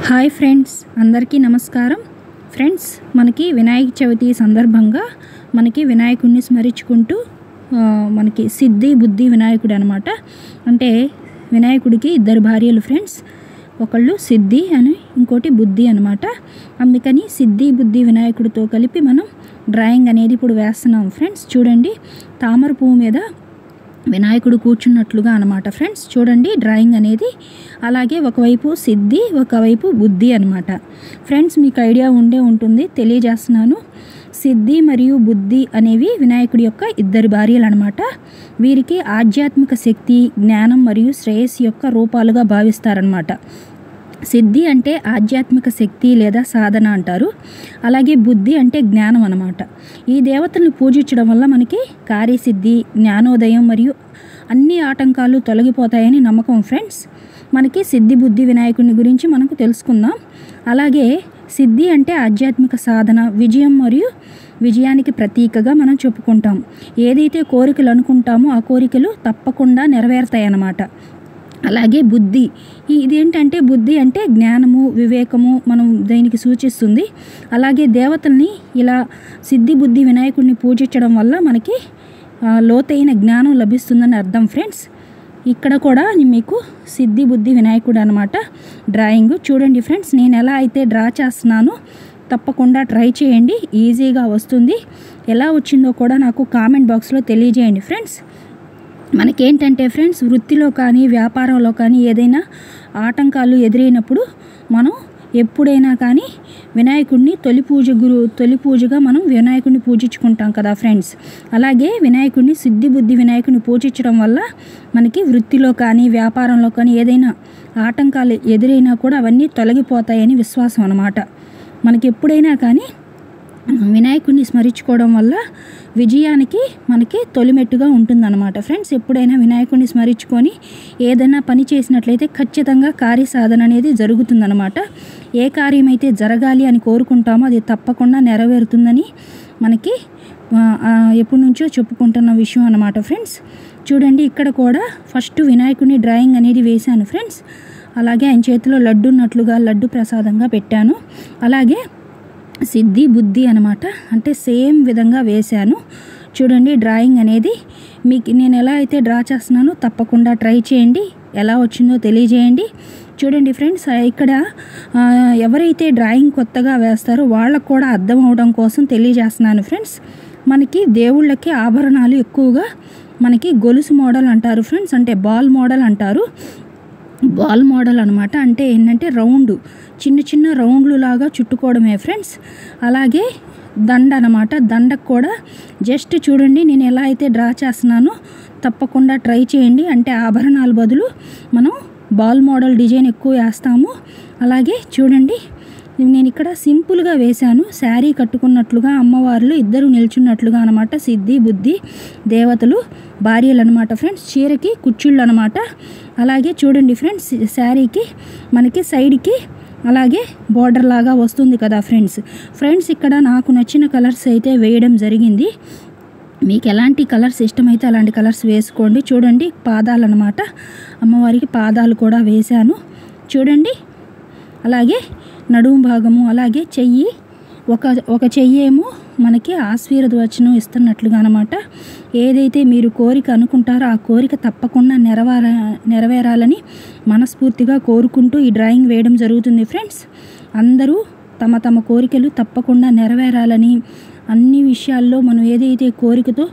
Hi friends, అందరికీ నమస్కారం. Friends, మనకి వినాయక చవితి సందర్భంగా మనకి వినాయకుడిని స్మరించుకుంటూ మనకి సిద్ధి బుద్ధి వినాయకుడు అనమాట. అంటే వినాయకుడికి ఇద్దరు భార్యలు ఫ్రెండ్స్, ఒకళ్ళు సిద్ధి అని ఇంకోటి బుద్ధి అనమాట. అందుకని సిద్ధి బుద్ధి వినాయకుడితో కలిపి మనం డ్రాయింగ్ అనేది ఇప్పుడు వేస్తున్నాం ఫ్రెండ్స్. చూడండి, తామర పువ్వు మీద వినాయకుడు కూర్చున్నట్లుగా అనమాట ఫ్రెండ్స్. చూడండి డ్రాయింగ్ అనేది. అలాగే ఒకవైపు సిద్ధి, ఒకవైపు బుద్ధి అనమాట. ఫ్రెండ్స్, మీకు ఐడియా ఉంటుంది, తెలియజేస్తున్నాను. సిద్ధి మరియు బుద్ధి అనేవి వినాయకుడి యొక్క ఇద్దరు భార్యలు అనమాట. వీరికి ఆధ్యాత్మిక శక్తి, జ్ఞానం మరియు శ్రేయస్సు యొక్క రూపాలుగా భావిస్తారనమాట. సిద్ధి అంటే ఆధ్యాత్మిక శక్తి లేదా సాధన అంటారు. అలాగే బుద్ధి అంటే జ్ఞానం అన్నమాట. ఈ దేవతలను పూజించడం వల్ల మనకి కార్యసిద్ధి, జ్ఞానోదయం మరియు అన్ని ఆటంకాలు తొలగిపోతాయని నమ్మకం ఫ్రెండ్స్. మనకి సిద్ధి బుద్ధి వినాయకుడిని గురించి మనకు తెలుసుకుందాం. అలాగే సిద్ధి అంటే ఆధ్యాత్మిక సాధన, విజయం మరియు విజయానికి ప్రతీకగా మనం చెప్పుకుంటాం. ఏదైతే కోరికలు అనుకుంటామో ఆ కోరికలు తప్పకుండా నెరవేరుతాయి అన్నమాట. అలాగే బుద్ధి, ఇదేంటంటే బుద్ధి అంటే జ్ఞానము, వివేకము మనం దీనికి సూచిస్తుంది. అలాగే దేవతల్ని ఇలా సిద్ధి బుద్ధి వినాయకుడిని పూజించడం వల్ల మనకి లోతైన జ్ఞానం లభిస్తుందని అర్థం ఫ్రెండ్స్. ఇక్కడ కూడా మీకు సిద్ధి బుద్ధి వినాయకుడు అనమాట డ్రాయింగ్. చూడండి ఫ్రెండ్స్, నేను ఎలా అయితే డ్రా చేస్తున్నానో తప్పకుండా ట్రై చేయండి, ఈజీగా వస్తుంది. ఎలా వచ్చిందో కూడా నాకు కామెంట్ బాక్స్లో తెలియజేయండి ఫ్రెండ్స్. మనకేంటంటే ఫ్రెండ్స్, వృత్తిలో కానీ వ్యాపారంలో కానీ ఏదైనా ఆటంకాలు ఎదురైనప్పుడు మనం ఎప్పుడైనా కానీ వినాయకుడిని తొలి పూజగా మనం వినాయకుడిని పూజించుకుంటాం కదా ఫ్రెండ్స్. అలాగే వినాయకుడిని సిద్ధి బుద్ధి వినాయకుడిని పూజించడం వల్ల మనకి వృత్తిలో కానీ వ్యాపారంలో కానీ ఏదైనా ఆటంకాలు ఎదురైనా కూడా అవన్నీ తొలగిపోతాయని విశ్వాసం అన్నమాట. మనకి ఎప్పుడైనా కానీ వినాయకుడిని స్మరించుకోవడం వల్ల విజయానికి మనకి తొలిమెట్టుగా ఉంటుందన్నమాట ఫ్రెండ్స్. ఎప్పుడైనా వినాయకుడిని స్మరించుకొని ఏదైనా పని చేసినట్లయితే ఖచ్చితంగా కార్యసాధన అనేది జరుగుతుందన్నమాట. ఏ కార్యమైతే జరగాలి అని కోరుకుంటామో అది తప్పకుండా నెరవేరుతుందని మనకి ఎప్పటి నుంచో చెప్పుకుంటున్న విషయం అన్నమాట ఫ్రెండ్స్. చూడండి, ఇక్కడ కూడా ఫస్ట్ వినాయకుడిని డ్రాయింగ్ అనేది వేశాను ఫ్రెండ్స్. అలాగే ఆయన చేతిలో లడ్డు ఉన్నట్లుగా లడ్డు ప్రసాదంగా పెట్టాను. అలాగే సిద్ధి బుద్ధి అనమాట, అంటే సేమ్ విధంగా వేశాను. చూడండి డ్రాయింగ్ అనేది మీకు నేను ఎలా అయితే డ్రా చేస్తున్నానో తప్పకుండా ట్రై చేయండి, ఎలా వచ్చిందో తెలియజేయండి. చూడండి ఫ్రెండ్స్, ఇక్కడ ఎవరైతే డ్రాయింగ్ కొత్తగా వేస్తారో వాళ్ళకు కూడా అర్థం అవడం కోసం తెలియజేస్తున్నాను ఫ్రెండ్స్. మనకి దేవుళ్ళకి ఆభరణాలు ఎక్కువగా మనకి గొలుసు మోడల్ అంటారు ఫ్రెండ్స్, అంటే బాల్ మోడల్ అంటారు. బాల్ మోడల్ అనమాట, అంటే ఏంటంటే రౌండ్ చిన్న చిన్న రౌండ్లు లాగా చుట్టుకోవడమే ఫ్రెండ్స్. అలాగే దండ అనమాట, దండకు కూడా జస్ట్ చూడండి నేను ఎలా అయితే డ్రా చేస్తున్నానో తప్పకుండా ట్రై చేయండి. అంటే ఆభరణాల బదులు మనం బాల్ మోడల్ డిజైన్ ఎక్కువ వేస్తాము. అలాగే చూడండి, నేను ఇక్కడ సింపుల్గా వేశాను, శారీ కట్టుకున్నట్లుగా అమ్మవార్లు ఇద్దరు నిల్చున్నట్లుగా అనమాట. సిద్ధి బుద్ధి దేవతలు భార్యలు అనమాట ఫ్రెండ్స్. చీరకి కుచ్చుళ్ళు అనమాట. అలాగే చూడండి ఫ్రెండ్స్, శారీకి మనకి సైడ్కి అలాగే బార్డర్ లాగా వస్తుంది కదా ఫ్రెండ్స్. ఇక్కడ నాకు నచ్చిన కలర్స్ అయితే వేయడం జరిగింది. మీకు ఎలాంటి కలర్స్ ఇష్టమైతే అలాంటి కలర్స్ వేసుకోండి. చూడండి పాదాలు అనమాట, అమ్మవారికి పాదాలు కూడా వేశాను చూడండి. అలాగే నడుము భాగము, అలాగే చెయ్యి, ఒక చెయ్యి ఏమో మనకి ఆశీర్వచనం ఇస్తున్నట్లుగా అనమాట. ఏదైతే మీరు కోరిక అనుకుంటారో ఆ కోరిక తప్పకుండా నెరవేరాలని మనస్ఫూర్తిగా కోరుకుంటూ ఈ డ్రాయింగ్ వేయడం జరుగుతుంది ఫ్రెండ్స్. అందరూ తమ తమ కోరికలు తప్పకుండా నెరవేరాలని, అన్ని విషయాల్లో మనం ఏదైతే కోరికతో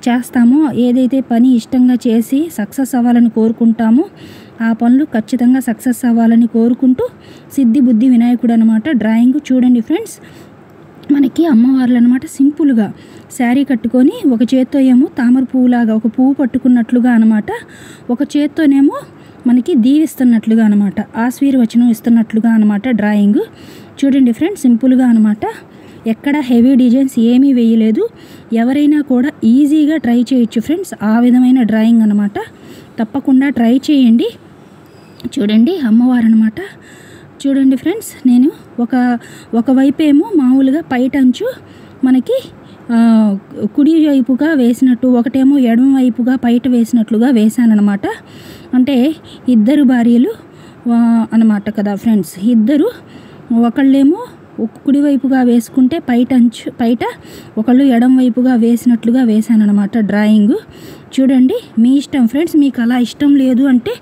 చేస్తామో, ఏదైతే పని ఇష్టంగా చేసి సక్సెస్ అవ్వాలని కోరుకుంటామో ఆ పనులు ఖచ్చితంగా సక్సెస్ అవ్వాలని కోరుకుంటూ సిద్ధి బుద్ధి వినాయకుడు అనమాట డ్రాయింగ్. చూడండి ఫ్రెండ్స్, మనకి అమ్మవార్లు అనమాట సింపుల్గా శారీ కట్టుకొని ఒక చేత్తో ఏమో తామర పువ్వులాగా ఒక పువ్వు పట్టుకున్నట్లుగా అనమాట, ఒక చేత్తోనేమో మనకి దీవిస్తున్నట్లుగా అనమాట, ఆశీర్వచనం ఇస్తున్నట్లుగా అనమాట డ్రాయింగ్. చూడండి ఫ్రెండ్స్, సింపుల్గా అనమాట, ఎక్కడ హెవీ డిజైన్స్ ఏమీ వేయలేదు. ఎవరైనా కూడా ఈజీగా ట్రై చేయొచ్చు ఫ్రెండ్స్, ఆ విధమైన డ్రాయింగ్ అనమాట. తప్పకుండా ట్రై చేయండి. చూడండి అమ్మవారు అనమాట. చూడండి ఫ్రెండ్స్, నేను ఒకవైపు ఏమో మామూలుగా పైటంచు మనకి కుడి వైపుగా వేసినట్టు, ఒకటేమో ఎడమ వైపుగా పైట వేసినట్లుగా వేశానన్నమాట. అంటే ఇద్దరు భార్యలు అన్నమాట కదా ఫ్రెండ్స్. ఇద్దరు ఒకళ్ళేమో కుడివైపుగా వేసుకుంటే పైట ఒకళ్ళు ఎడం వైపుగా వేసినట్లుగా వేశానన్నమాట డ్రాయింగ్. చూడండి, మీ ఇష్టం ఫ్రెండ్స్. మీకు అలా ఇష్టం లేదు అంటే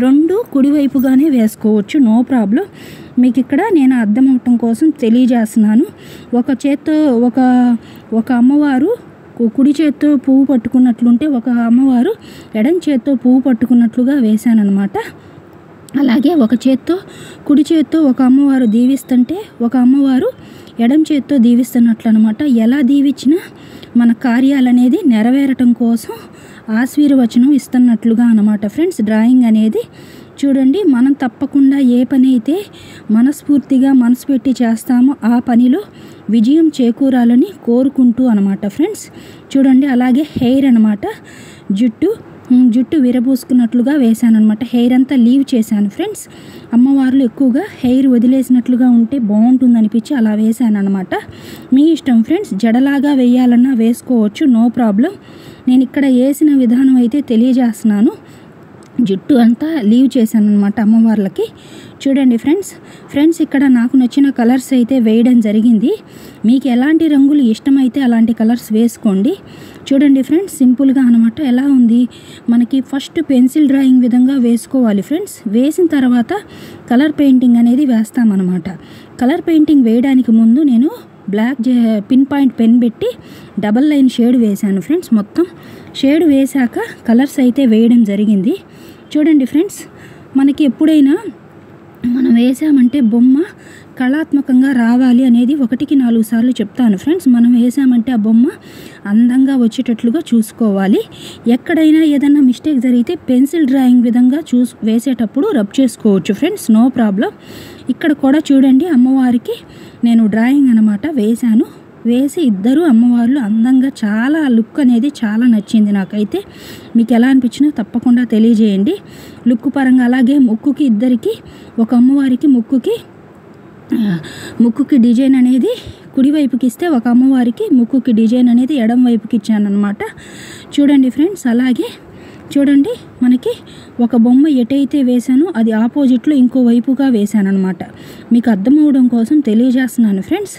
రెండు కుడివైపుగానే వేసుకోవచ్చు, నో ప్రాబ్లం. మీకు ఇక్కడ నేను అర్థం అవటం కోసం తెలియజేస్తున్నాను. ఒక చేత్తో ఒక అమ్మవారు కుడి చేత్తో పువ్వు పట్టుకున్నట్లుంటే ఒక అమ్మవారు ఎడం చేత్తో పువ్వు పట్టుకున్నట్లుగా వేశానన్నమాట. అలాగే ఒక చేత్తో కుడి చేత్తో ఒక అమ్మవారు దీవిస్తుంటే ఒక అమ్మవారు ఎడం చేత్తో దీవిస్తున్నట్లు అనమాట. ఎలా దీవించినా మన కార్యాలనేది నెరవేరటం కోసం ఆశీర్వచనం ఇస్తున్నట్లుగా అన్నమాట ఫ్రెండ్స్ డ్రాయింగ్ అనేది. చూడండి, మనం తప్పకుండా ఏ పని అయితే మనస్ఫూర్తిగా మనసు పెట్టి చేస్తామో ఆ పనిలో విజయం చేకూరాలని కోరుకుంటూ అనమాట ఫ్రెండ్స్. చూడండి, అలాగే హెయిర్ అనమాట, జుట్టు విరబూసుకున్నట్లుగా వేశాను అనమాట. హెయిర్ అంతా లీవ్ చేశాను ఫ్రెండ్స్. అమ్మవార్లు ఎక్కువగా హెయిర్ వదిలేసినట్లుగా ఉంటే బాగుంటుంది అనిపించి అలా వేశాను అనమాట. మీ ఇష్టం ఫ్రెండ్స్, జడలాగా వేయాలన్నా వేసుకోవచ్చు, నో ప్రాబ్లం. నేను ఇక్కడ వేసిన విధానం అయితే తెలియజేస్తున్నాను. జుట్టు అంతా లీవ్ చేశాను అనమాట అమ్మవార్లకి. చూడండి ఫ్రెండ్స్ ఇక్కడ నాకు నచ్చిన కలర్స్ అయితే వేయడం జరిగింది. మీకు ఎలాంటి రంగులు ఇష్టమైతే అలాంటి కలర్స్ వేసుకోండి. చూడండి ఫ్రెండ్స్, సింపుల్గా అనమాట. ఎలా ఉంది మనకి ఫస్ట్ పెన్సిల్ డ్రాయింగ్ విధంగా వేసుకోవాలి ఫ్రెండ్స్. వేసిన తర్వాత కలర్ పెయింటింగ్ అనేది వేస్తామన్నమాట. కలర్ పెయింటింగ్ వేయడానికి ముందు నేను బ్లాక్ పిన్ పాయింట్ పెన్ పెట్టి డబల్ లైన్ షేడ్ వేశాను ఫ్రెండ్స్. మొత్తం షేడ్ వేశాక కలర్స్ అయితే వేయడం జరిగింది. చూడండి ఫ్రెండ్స్, మనకి ఎప్పుడైనా మనం వేసామంటే బొమ్మ కళాత్మకంగా రావాలి అనేది 1కి 4 సార్లు చెప్తాను ఫ్రెండ్స్. మనం వేసామంటే ఆ బొమ్మ అందంగా వచ్చేటట్లుగా చూసుకోవాలి. ఎక్కడైనా ఏదైనా మిస్టేక్ జరిగితే పెన్సిల్ డ్రాయింగ్ విధంగా వేసేటప్పుడు రబ్ చేసుకోవచ్చు ఫ్రెండ్స్, నో ప్రాబ్లం. ఇక్కడ కూడా చూడండి, అమ్మవారికి నేను డ్రాయింగ్ అనమాట వేశాను. వేసి ఇద్దరు అమ్మవార్లు అందంగా చాలా లుక్ అనేది చాలా నచ్చింది నాకైతే. మీకు ఎలా అనిపించినా తప్పకుండా తెలియజేయండి లుక్ పరంగా. అలాగే ముక్కుకి ఇద్దరికి, ఒక అమ్మవారికి ముక్కుకి డిజైన్ అనేది కుడివైపుకి ఇస్తే ఒక అమ్మవారికి ముక్కుకి డిజైన్ అనేది ఎడం వైపుకి ఇచ్చాను అనమాట. చూడండి ఫ్రెండ్స్, అలాగే చూడండి మనకి ఒక బొమ్మ ఎటైతే వేశానో అది ఆపోజిట్లో ఇంకో వైపుగా వేశాను అనమాట. మీకు అర్థమవడం కోసం తెలియజేస్తున్నాను ఫ్రెండ్స్.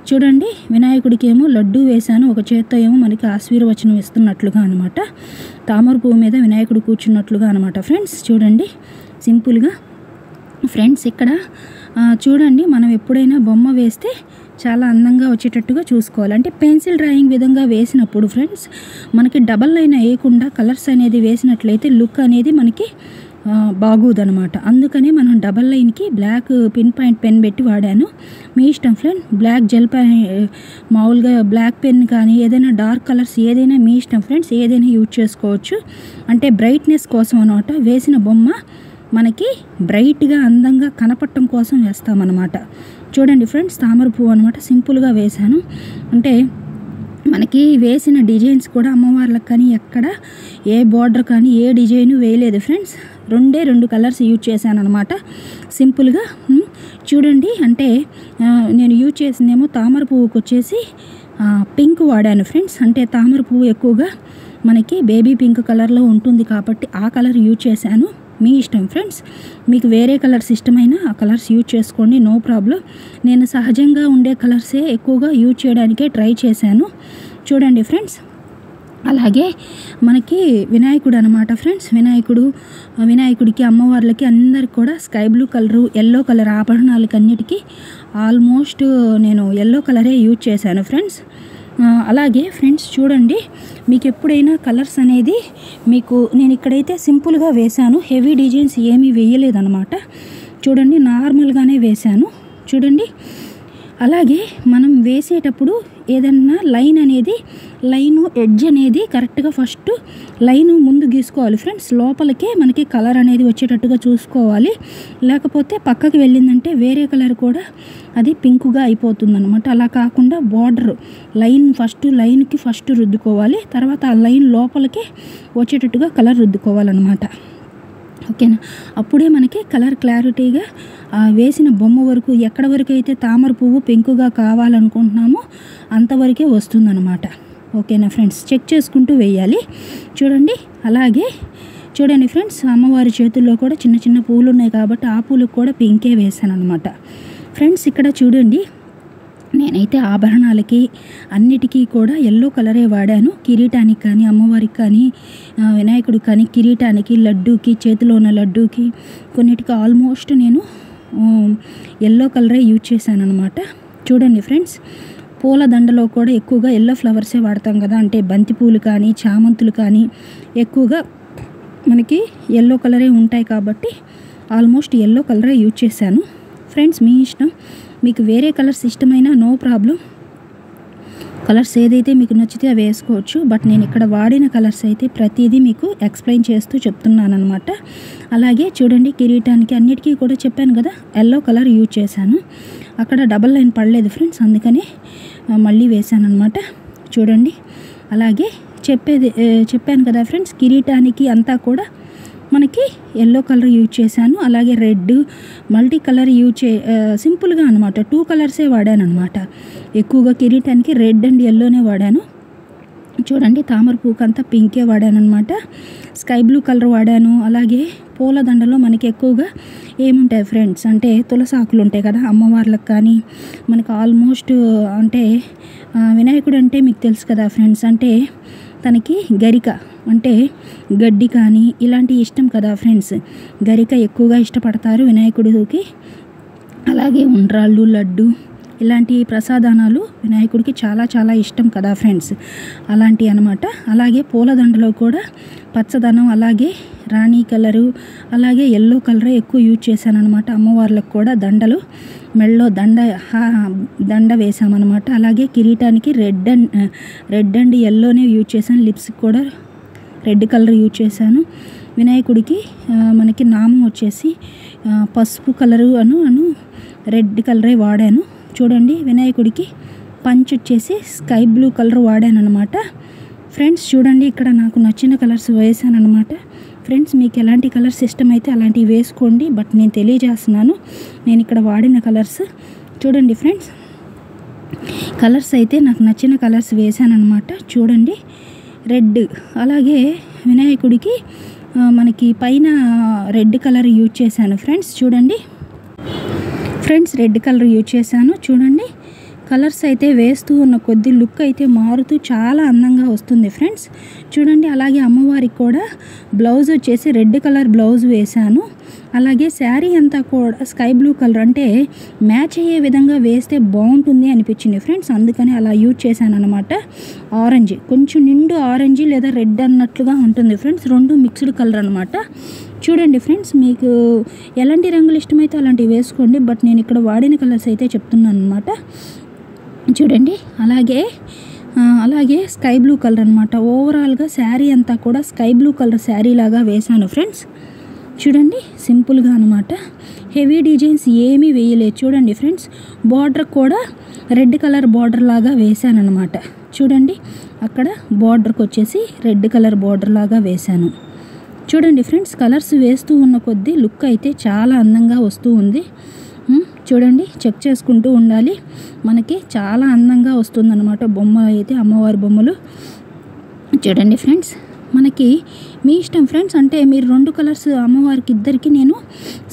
చూడండి, వినాయకుడికి ఏమో లడ్డు వేశాను, ఒక చేత్తో ఏమో మనకి ఆశీర్వచనం ఇస్తున్నట్లుగా అనమాట. తామర పువ్వు మీద వినాయకుడు కూర్చున్నట్లుగా అనమాట ఫ్రెండ్స్. చూడండి సింపుల్గా ఫ్రెండ్స్. ఇక్కడ చూడండి, మనం ఎప్పుడైనా బొమ్మ వేస్తే చాలా అందంగా వచ్చేటట్టుగా చూసుకోవాలి. అంటే పెన్సిల్ డ్రాయింగ్ విధంగా వేసినప్పుడు ఫ్రెండ్స్ మనకి డబల్ లైన్ వేయకుండా కలర్స్ అనేది వేసినట్లయితే లుక్ అనేది మనకి బాగోదనమాట. అందుకనే మనం డబల్ లైన్కి బ్లాక్ పిన్ పాయింట్ పెన్ పెట్టి వాడాను. మీ ఇష్టం ఫ్రెండ్. బ్లాక్ జెల్ మామూలుగా బ్లాక్ పెన్ కానీ ఏదైనా డార్క్ కలర్స్ ఏదైనా మీ ఇష్టం ఫ్రెండ్స్, ఏదైనా యూజ్ చేసుకోవచ్చు. అంటే బ్రైట్నెస్ కోసం అనమాట. వేసిన బొమ్మ మనకి బ్రైట్గా అందంగా కనపడటం కోసం వేస్తామన్నమాట. చూడండి ఫ్రెండ్స్, తామర పువ్వు అనమాట సింపుల్గా వేశాను. అంటే మనకి వేసిన డిజైన్స్ కూడా అమ్మవార్లకు కానీ ఎక్కడ ఏ బార్డర్ కానీ ఏ డిజైన్ వేయలేదు ఫ్రెండ్స్. 2 కలర్స్ యూజ్ చేశాను అనమాట సింపుల్గా. చూడండి, అంటే నేను యూజ్ చేసిందేమో తామర పువ్వుకి వచ్చేసి పింక్ వాడాను ఫ్రెండ్స్. అంటే తామర పువ్వు ఎక్కువగా మనకి బేబీ పింక్ కలర్లో ఉంటుంది కాబట్టి ఆ కలర్ యూజ్ చేశాను. మీ ఇష్టం ఫ్రెండ్స్, మీకు వేరే కలర్స్ ఇష్టమైనా ఆ కలర్స్ యూజ్ చేసుకోండి, నో ప్రాబ్లం. నేను సహజంగా ఉండే కలర్సే ఎక్కువగా యూజ్ చేయడానికే ట్రై చేశాను. చూడండి ఫ్రెండ్స్, అలాగే మనకి వినాయకుడు అనమాట ఫ్రెండ్స్. వినాయకుడికి అమ్మవార్లకి అందరికి కూడా sky blue colour, yellow colour ఆభరణాలకి అన్నిటికీ ఆల్మోస్ట్ నేను ఎల్లో కలరే యూజ్ చేశాను ఫ్రెండ్స్. అలాగే ఫ్రెండ్స్ చూడండి, మీకు ఎప్పుడైనా కలర్స్ అనేది నేను ఇక్కడైతే సింపుల్గా వేశాను, హెవీ డిజైన్స్ ఏమీ వేయలేదన్నమాట. చూడండి, నార్మల్గానే వేశాను. చూడండి, అలాగే మనం వేసేటప్పుడు ఏదన్నా లైను ఎడ్జ్ అనేది కరెక్ట్గా ఫస్ట్ లైను ముందు గీసుకోవాలి ఫ్రెండ్స్. లోపలికే మనకి కలర్ అనేది వచ్చేటట్టుగా చూసుకోవాలి. లేకపోతే పక్కకి వెళ్ళిందంటే వేరే కలర్ కూడా అది పింక్గా అయిపోతుంది అనమాట. అలా కాకుండా బార్డర్ లైన్కి ఫస్ట్ రుద్దుకోవాలి. తర్వాత ఆ లైన్ లోపలికే వచ్చేటట్టుగా కలర్ రుద్దుకోవాలన్నమాట. ఓకేనా? అప్పుడే మనకి కలర్ క్లారిటీగా వేసిన బొమ్మ వరకు ఎక్కడ వరకు అయితే తామర పువ్వు పింకుగా కావాలనుకుంటున్నామో అంతవరకే వస్తుందన్నమాట. ఓకేనా ఫ్రెండ్స్? చెక్ చేసుకుంటూ వేయాలి. చూడండి, అలాగే చూడండి ఫ్రెండ్స్, అమ్మవారి చేతుల్లో కూడా చిన్న చిన్న పూలు ఉన్నాయి కాబట్టి ఆ పూలకు కూడా పింకే వేసాను అనమాట. ఫ్రెండ్స్ ఇక్కడ చూడండి, నేనైతే ఆభరణాలకి అన్నిటికీ కూడా ఎల్లో కలరే వాడాను. కిరీటానికి కానీ, అమ్మవారికి కానీ, వినాయకుడికి కానీ, కిరీటానికి, లడ్డూకి, చేతిలో ఉన్న లడ్డూకి, కొన్నిటికి ఆల్మోస్ట్ నేను ఎల్లో కలరే యూజ్ చేశాను అనమాట. చూడండి ఫ్రెండ్స్, పూల దండలో కూడా ఎక్కువగా ఎల్లో ఫ్లవర్సే వాడతాం కదా, అంటే బంతి పూలు కానీ, చామంతులు కానీ ఎక్కువగా మనకి ఎల్లో కలరే ఉంటాయి కాబట్టి ఆల్మోస్ట్ ఎల్లో కలరే యూజ్ చేశాను. ఫ్రెండ్స్ మీ ఇష్టం, మీకు వేరే కలర్స్ ఇష్టమైనా నో ప్రాబ్లం, కలర్స్ ఏదైతే మీకు నచ్చితే అవి వేసుకోవచ్చు. బట్ నేను ఇక్కడ వాడిన కలర్స్ అయితే ప్రతిదీ మీకు ఎక్స్ప్లెయిన్ చేస్తూ చెప్తున్నాను అనమాట. అలాగే చూడండి, కిరీటానికి అన్నిటికీ కూడా చెప్పాను కదా ఎల్లో కలర్ యూజ్ చేశాను. అక్కడ డబల్ లైన్ పడలేదు ఫ్రెండ్స్, అందుకని మళ్ళీ వేసాను అనమాట. చూడండి, అలాగే చెప్పాను కదా ఫ్రెండ్స్, కిరీటానికి అంతా కూడా మనకి ఎల్లో కలర్ యూజ్ చేశాను. అలాగే రెడ్ మల్టీ కలర్ సింపుల్గా అనమాట 2 కలర్సే వాడాను అనమాట. ఎక్కువగా కిరీటానికి రెడ్ అండ్ ఎల్లోనే వాడాను. చూడండి, తామర పూకంతా పింకే వాడాను అనమాట. స్కై బ్లూ కలర్ వాడాను. అలాగే పూలదండలో మనకి ఎక్కువగా ఏముంటాయి ఫ్రెండ్స్ అంటే తులసాకులు ఉంటాయి కదా అమ్మవార్లకు కానీ, మనకు ఆల్మోస్ట్ అంటే వినాయకుడు అంటే మీకు తెలుసు కదా ఫ్రెండ్స్, అంటే తనకి గరిక అంటే గడ్డి కానీ ఇలాంటి ఇష్టం కదా ఫ్రెండ్స్. గరిక ఎక్కువగా ఇష్టపడతారు వినాయకుడికి. అలాగే ఉండ్రాళ్ళు, లడ్డు ఇలాంటి ప్రసాదానాలు వినాయకుడికి చాలా చాలా ఇష్టం కదా ఫ్రెండ్స్, అలాంటి అనమాట. అలాగే పూలదండలో కూడా పచ్చదనం, అలాగే రాణి కలరు, అలాగే ఎల్లో కలరే ఎక్కువ యూజ్ చేశాను అనమాట. అమ్మవార్లకు కూడా దండలు, మెళ్ళో దండ వేసామన్నమాట. అలాగే కిరీటానికి రెడ్ అండ్ ఎల్లోనే యూజ్ చేశాను. లిప్స్కి కూడా రెడ్ కలర్ యూజ్ చేశాను. వినాయకుడికి మనకి నామం వచ్చేసి పసుపు కలరు అను రెడ్ కలరే వాడాను. చూడండి, వినాయకుడికి పంచ్ వచ్చేసి స్కై బ్లూ కలర్ వాడాను అనమాట. ఫ్రెండ్స్ చూడండి, ఇక్కడ నాకు నచ్చిన కలర్స్ వేసాను అనమాట. ఫ్రెండ్స్ మీకు ఎలాంటి కలర్స్ ఇష్టమైతే అలాంటివి వేసుకోండి. బట్ నేను తెలియజేస్తున్నాను నేను ఇక్కడ వాడిన కలర్స్. చూడండి ఫ్రెండ్స్, కలర్స్ అయితే నాకు నచ్చిన కలర్స్ వేసాను అనమాట. చూడండి, రెడ్, అలాగే వినాయకుడికి మనకి పైన రెడ్ కలర్ యూజ్ చేశాను ఫ్రెండ్స్. చూడండి ఫ్రెండ్స్, రెడ్ కలర్ యూజ్ చేశాను. చూడండి, కలర్స్ అయితే వేస్తూ ఉన్న కొద్ది లుక్ అయితే మారుతూ చాలా అందంగా వస్తుంది ఫ్రెండ్స్. చూడండి, అలాగే అమ్మవారికి కూడా బ్లౌజ్ వచ్చేసి రెడ్ కలర్ బ్లౌజ్ వేశాను. అలాగే శారీ అంతా కూడా స్కై బ్లూ కలర్ అంటే మ్యాచ్ అయ్యే విధంగా వేస్తే బాగుంటుంది అనిపించింది ఫ్రెండ్స్, అందుకని అలా యూజ్ చేశాను అనమాట. ఆరెంజ్, కొంచెం నిండు ఆరెంజ్ లేదా రెడ్ అన్నట్లుగా ఉంటుంది ఫ్రెండ్స్, రెండు మిక్స్డ్ కలర్ అనమాట. చూడండి ఫ్రెండ్స్, మీకు ఎలాంటి రంగులు ఇష్టమైతే అలాంటివి వేసుకోండి. బట్ నేను ఇక్కడ వాడిన కలర్స్ అయితే చెప్తున్నాను అనమాట. చూడండి, అలాగే స్కై బ్లూ కలర్ అనమాట. ఓవరాల్గా శారీ అంతా కూడా స్కై బ్లూ కలర్ శారీ లాగా వేశాను ఫ్రెండ్స్. చూడండి, సింపుల్గా అనమాట, హెవీ డిజైన్స్ ఏమీ వేయలేదు. చూడండి ఫ్రెండ్స్, బార్డర్ కూడా రెడ్ కలర్ బార్డర్ లాగా వేశాను అనమాట. చూడండి, అక్కడ బార్డర్కి వచ్చేసి రెడ్ కలర్ బార్డర్ లాగా వేశాను. చూడండి ఫ్రెండ్స్, కలర్స్ వేస్తూ ఉన్న కొద్దీ లుక్ అయితే చాలా అందంగా వస్తూ ఉంది. చూడండి, చెక్ చేసుకుంటూ ఉండాలి, మనకి చాలా అందంగా వస్తుందన్నమాట బొమ్మ అయితే, అమ్మవారి బొమ్మలు. చూడండి ఫ్రెండ్స్, మనకి మీ ఇష్టం ఫ్రెండ్స్, అంటే మీరు 2 కలర్స్ అమ్మవారికి ఇద్దరికి, నేను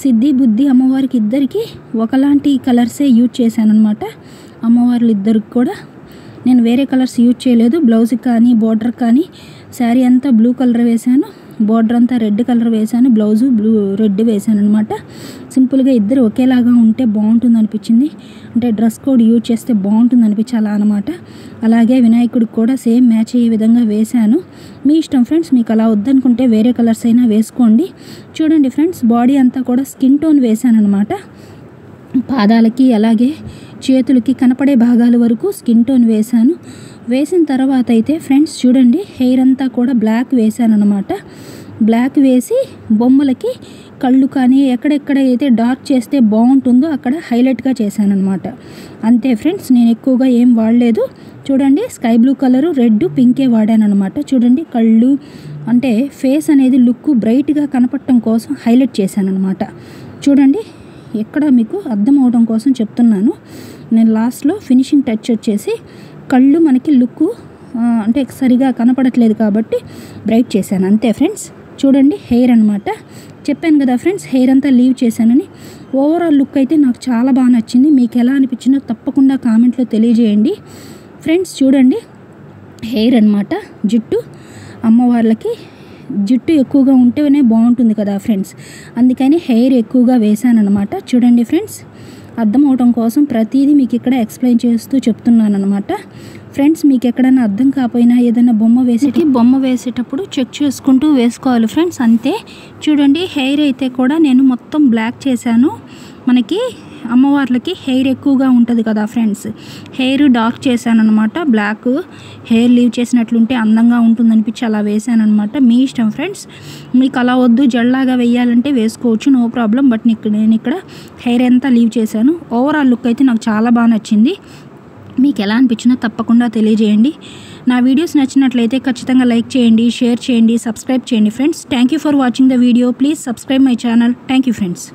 సిద్ధి బుద్ధి అమ్మవారికి ఇద్దరికి ఒకలాంటి కలర్సే యూజ్ చేశాను అనమాట. అమ్మవార్లు ఇద్దరికి కూడా నేను వేరే కలర్స్ యూజ్ చేయలేదు. బ్లౌజ్కి కానీ, బార్డర్ కానీ శారీ అంతా బ్లూ కలర్ వేశాను, బార్డర్ అంతా రెడ్ కలర్ వేశాను, బ్లౌజు రెడ్ వేశాను అనమాట. సింపుల్గా ఇద్దరు ఒకేలాగా ఉంటే బాగుంటుంది అనిపించింది, అంటే డ్రెస్ కోడ్ యూజ్ చేస్తే బాగుంటుంది అనిపించాలి అనమాట. అలాగే వినాయకుడికి కూడా సేమ్ మ్యాచ్ అయ్యే విధంగా వేశాను. మీ ఇష్టం ఫ్రెండ్స్, మీకు అలా వద్దనుకుంటే వేరే కలర్స్ అయినా వేసుకోండి. చూడండి ఫ్రెండ్స్, బాడీ అంతా కూడా స్కిన్ టోన్ వేశాను అనమాట. పాదాలకి అలాగే చేతులకి కనపడే భాగాల వరకు స్కిన్ టోన్ వేశాను. వేసిన తర్వాత అయితే ఫ్రెండ్స్ చూడండి, హెయిర్ అంతా కూడా బ్లాక్ వేశాను అనమాట. బ్లాక్ వేసి బొమ్మలకి కళ్ళు కానీ ఎక్కడెక్కడ అయితే డార్క్ చేస్తే బాగుంటుందో అక్కడ హైలైట్గా చేశాను అనమాట. అంతే ఫ్రెండ్స్, నేను ఎక్కువగా ఏం వాడలేదు. చూడండి, స్కై బ్లూ కలరు, రెడ్, పింకే వాడాను అనమాట. చూడండి, కళ్ళు అంటే ఫేస్ అనేది లుక్ బ్రైట్గా కనపడటం కోసం హైలైట్ చేశాను అనమాట. చూడండి, ఎక్కడ మీకు అర్థం అవడం కోసం చెప్తున్నాను. నేను లాస్ట్లో ఫినిషింగ్ టచ్ వచ్చేసి కళ్ళు మనకి లుక్ అంటే సరిగా కనపడట్లేదు కాబట్టి బ్రైట్ చేశాను, అంతే ఫ్రెండ్స్. చూడండి హెయిర్ అనమాట. చెప్పాను కదా ఫ్రెండ్స్, హెయిర్ అంతా లీవ్ చేశానని. ఓవరాల్ లుక్ అయితే నాకు చాలా బాగా నచ్చింది. మీకు ఎలా అనిపించిందో తప్పకుండా కామెంట్లో తెలియజేయండి ఫ్రెండ్స్. చూడండి హెయిర్ అనమాట, జుట్టు అమ్మవార్లకి జుట్టు ఎక్కువగా ఉంటేనే బాగుంటుంది కదా ఫ్రెండ్స్, అందుకని హెయిర్ ఎక్కువగా వేసానమాట. చూడండి ఫ్రెండ్స్, అర్థం అవడం కోసం ప్రతిదీ మీకు ఇక్కడ ఎక్స్ప్లెయిన్ చేస్తూ చెప్తున్నాను అనమాట. ఫ్రెండ్స్, మీకు ఎక్కడైనా అర్థం కాకపోయినా ఏదైనా బొమ్మ వేసేటప్పుడు చెక్ చేసుకుంటూ వేసుకోవాలి ఫ్రెండ్స్, అంతే. చూడండి హెయిర్ అయితే కూడా నేను మొత్తం బ్లాక్ చేశాను. మనకి అమ్మవార్లకి హెయిర్ ఎక్కువగా ఉంటుంది కదా ఫ్రెండ్స్, హెయిర్ డార్క్ చేశాను అనమాట. బ్లాక్ హెయిర్ లీవ్ చేసినట్లుంటే అందంగా ఉంటుందనిపించి అలా వేసాను అనమాట. మీ ఇష్టం ఫ్రెండ్స్, మీకు అలా వద్దు జడలాగా వేయాలంటే వేసుకోవచ్చు, నో ప్రాబ్లం. బట్ నేను ఇక్కడ హెయిర్ అంతా లీవ్ చేశాను. ఓవరాల్ లుక్ అయితే నాకు చాలా బాగా నచ్చింది. మీకు ఎలా అనిపించినా తప్పకుండా తెలియజేయండి. నా వీడియోస్ నచ్చినట్లయితే ఖచ్చితంగా లైక్ చేయండి, షేర్ చేయండి, సబ్స్క్రైబ్ చేయండి friends. Thank you for watching the video. Please subscribe my channel. Thank you friends.